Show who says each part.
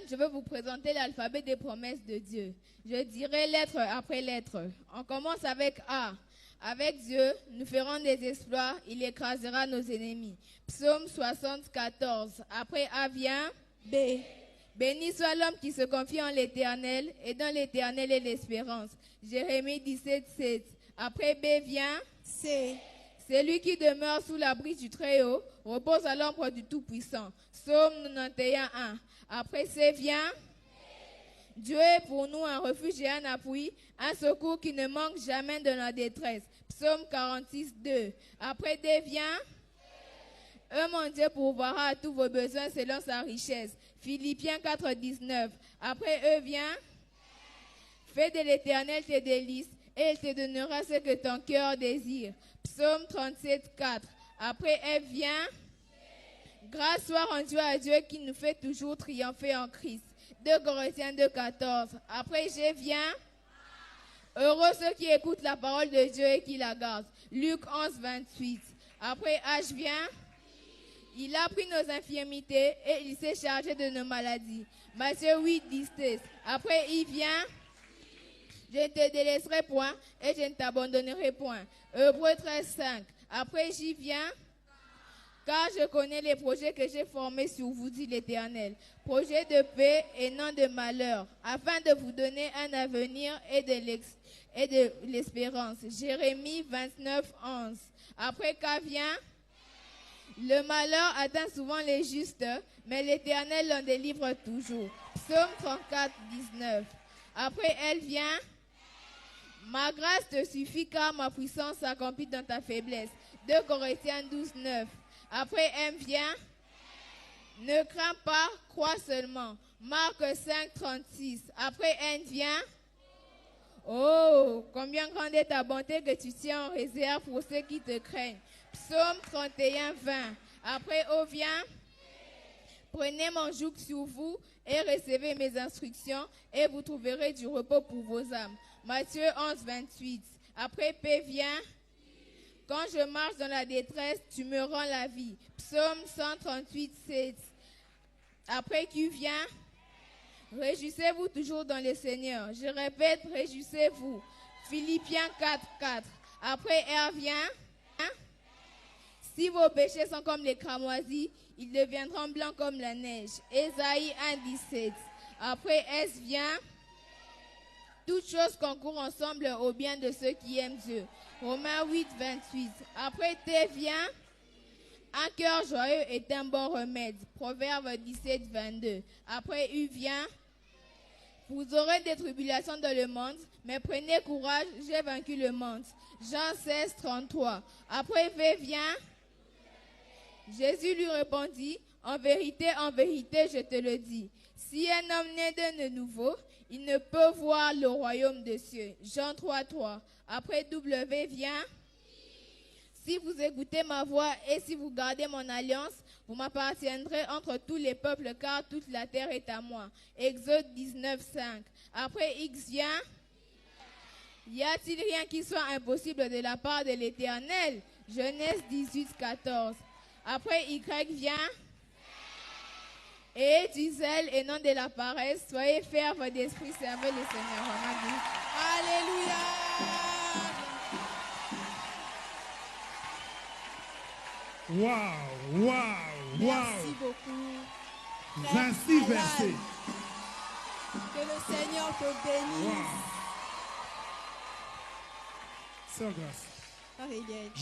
Speaker 1: Je veux vous présenter l'alphabet des promesses de Dieu. Je dirai lettre après lettre. On commence avec A. Avec Dieu, nous ferons des exploits, il écrasera nos ennemis. Psaume 74. Après A vient B. Béni soit l'homme qui se confie en l'Éternel, et dans l'Éternel est l'espérance. Jérémie 17, 7. Après B vient
Speaker 2: C.
Speaker 1: Celui qui demeure sous l'abri du Très-Haut repose à l'ombre du Tout-Puissant. Psaume 91, 1. Après C vient Dieu est pour nous un refuge et un appui, un secours qui ne manque jamais de la détresse. Psaume 46, 2. Après D vient mon Dieu pourvoira à tous vos besoins selon sa richesse. Philippiens 4, 19. Après E vient fais de l'Éternel tes délices et il te donnera ce que ton cœur désire. Psaume 37, 4. Après F vient grâce soit rendue à Dieu qui nous fait toujours triompher en Christ. 2 Corinthiens 2, 14. Après G vient heureux ceux qui écoutent la parole de Dieu et qui la gardent. Luc 11, 28. Après H vient il a pris nos infirmités et il s'est chargé de nos maladies. Matthieu 8, 17. Après il vient je ne te délaisserai point et je ne t'abandonnerai point. Hébreux 13, 5. Après j'y viens car je connais les projets que j'ai formés sur vous, dit l'Éternel. Projets de paix et non de malheur, afin de vous donner un avenir et de l'espérance. Jérémie 29, 11. Après qu'à vient le malheur atteint souvent les justes, mais l'Éternel l'en délivre toujours. Psaume 34, 19. Après elle vient ma grâce te suffit car ma puissance s'accomplit dans ta faiblesse. 2 Corinthiens 12, 9. Après M vient ne crains pas, crois seulement. Marc 5, 36. Après N vient oh, combien grande est ta bonté que tu tiens en réserve pour ceux qui te craignent. Psaume 31, 20. Après O vient prenez mon joug sur vous et recevez mes instructions et vous trouverez du repos pour vos âmes. Matthieu 11, 28. Après P vient quand je marche dans la détresse, tu me rends la vie. Psaume 138, 7. Après Q vient réjouissez-vous toujours dans le Seigneur. Je répète, réjouissez-vous. Philippiens 4, 4. Après R vient si vos péchés sont comme les cramoisis, ils deviendront blancs comme la neige. Ésaïe 1, 17. Après S vient toutes choses concourent ensemble au bien de ceux qui aiment Dieu. Romains 8, 28. Après T vient un cœur joyeux est un bon remède. Proverbe 17, 22. Après U vient vous aurez des tribulations dans le monde, mais prenez courage, j'ai vaincu le monde. Jean 16, 33. Après V vient Jésus lui répondit, en vérité, je te le dis, si un homme naît de nouveau, il ne peut voir le royaume des cieux. Jean 3, 3. Après W vient, si vous écoutez ma voix et si vous gardez mon alliance, vous m'appartiendrez entre tous les peuples, car toute la terre est à moi. Exode 19, 5. Après X vient, y a-t-il rien qui soit impossible de la part de l'Éternel? Genèse 18, 14. Après Y vient et du zèle et non de la paresse, soyez fermes d'esprit, servez le Seigneur.
Speaker 2: Alléluia.
Speaker 3: Waouh, waouh,
Speaker 2: Merci beaucoup.
Speaker 3: 26 versets.
Speaker 2: Que le Seigneur te bénisse.
Speaker 3: Wow. Sans grâce.
Speaker 2: Par égale.